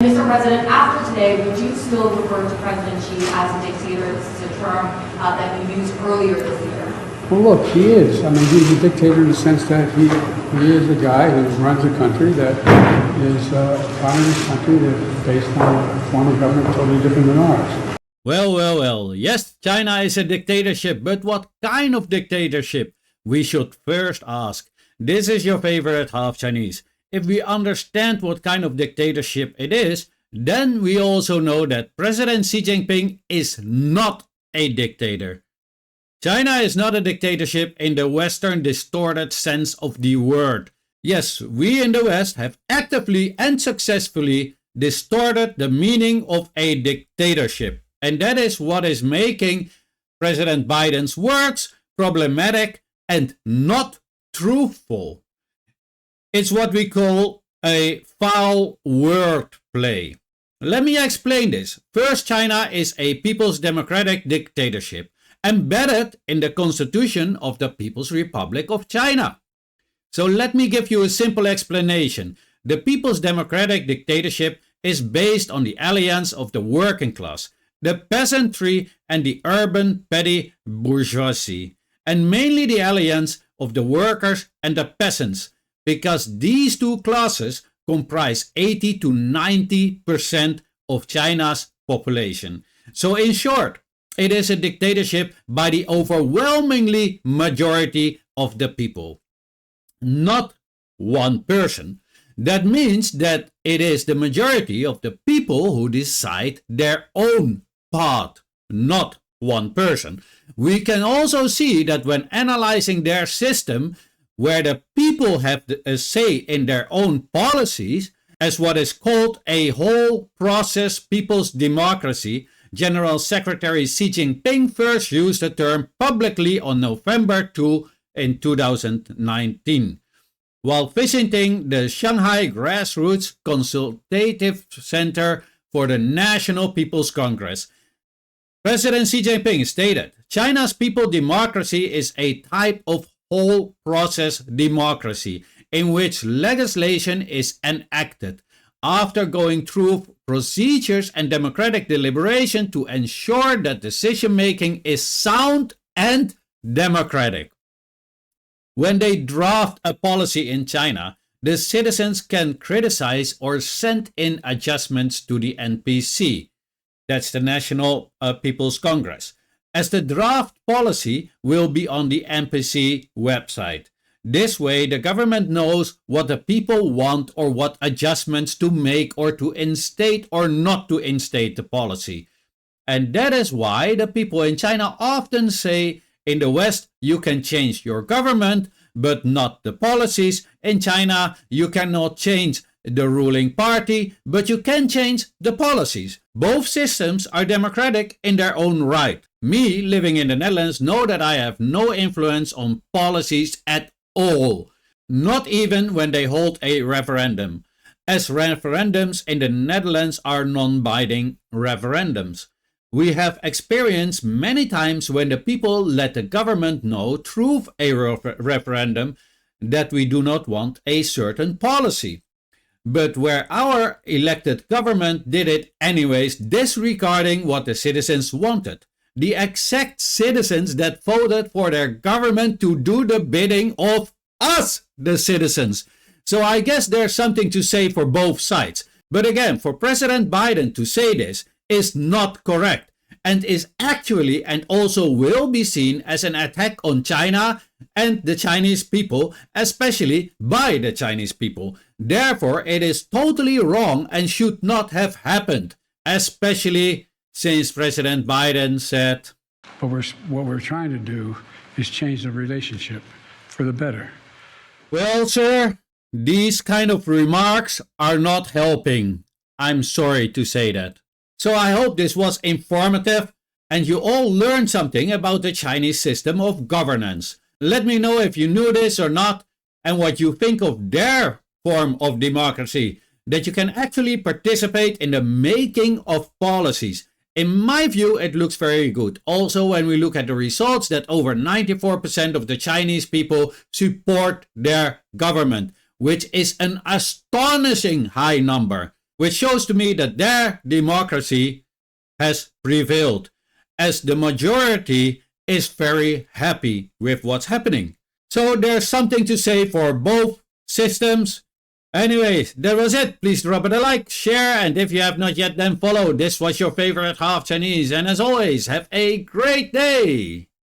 Mr. President, after today, would you still refer to President Xi as a dictator? This is a term that you used earlier this year. Well, look, he is. I mean, he's a dictator in the sense that he is a guy who runs a country that is a communist country that is based on a form of government totally different than ours. Well. Yes, China is a dictatorship, but what kind of dictatorship? We should first ask. This is your favorite half Chinese. If we understand what kind of dictatorship it is, then we also know that President Xi Jinping is not a dictator. China is not a dictatorship in the Western distorted sense of the word. Yes, we in the West have actively and successfully distorted the meaning of a dictatorship. And that is what is making President Biden's words problematic and not truthful. It's what we call a foul word play. Let me explain this. First, China is a People's Democratic Dictatorship embedded in the Constitution of the People's Republic of China. So let me give you a simple explanation. The People's Democratic Dictatorship is based on the alliance of the working class, the peasantry, and the urban petty bourgeoisie, and mainly the alliance of the workers and the peasants, because these two classes comprise 80 to 90% of China's population. So in short, it is a dictatorship by the overwhelmingly majority of the people, not one person. That means that it is the majority of the people who decide their own path, not one person. We can also see that when analyzing their system, where the people have a say in their own policies, as what is called a whole process people's democracy, General Secretary Xi Jinping first used the term publicly on November 2 in 2019, while visiting the Shanghai Grassroots Consultative Center for the National People's Congress. President Xi Jinping stated, China's people democracy is a type of whole process democracy in which legislation is enacted after going through procedures and democratic deliberation to ensure that decision making is sound and democratic. When they draft a policy in China, the citizens can criticize or send in adjustments to the NPC, that's the National People's Congress, as the draft policy will be on the NPC website. This way, the government knows what the people want or what adjustments to make or to instate or not to instate the policy. And that is why the people in China often say, in the West, you can change your government, but not the policies. In China, you cannot change the ruling party, but you can change the policies. Both systems are democratic in their own right. Me, living in the Netherlands, know that I have no influence on policies at all, not even when they hold a referendum, as referendums in the Netherlands are non-binding referendums. We have experienced many times when the people let the government know through a referendum that we do not want a certain policy, but where our elected government did it anyways, disregarding what the citizens wanted. The exact citizens that voted for their government to do the bidding of us, the citizens. So I guess there's something to say for both sides. But again, for President Biden to say this is not correct and is actually and also will be seen as an attack on China and the Chinese people, especially by the Chinese people. Therefore, it is totally wrong and should not have happened, especially since President Biden said, But what we're trying to do is change the relationship for the better. well, sir, these kind of remarks are not helping. I'm sorry to say that. So I hope this was informative and you all learned something about the Chinese system of governance. Let me know if you knew this or not and what you think of their form of democracy, that you can actually participate in the making of policies. In my view, it looks very good. Also, when we look at the results, that over 94% of the Chinese people support their government, which is an astonishing high number. which shows to me that their democracy has prevailed, as the majority is very happy with what's happening. So there's something to say for both systems. Anyways, that was it. Please drop it a like, share, and if you have not yet, then follow. This was your favorite half Chinese, and as always, have a great day!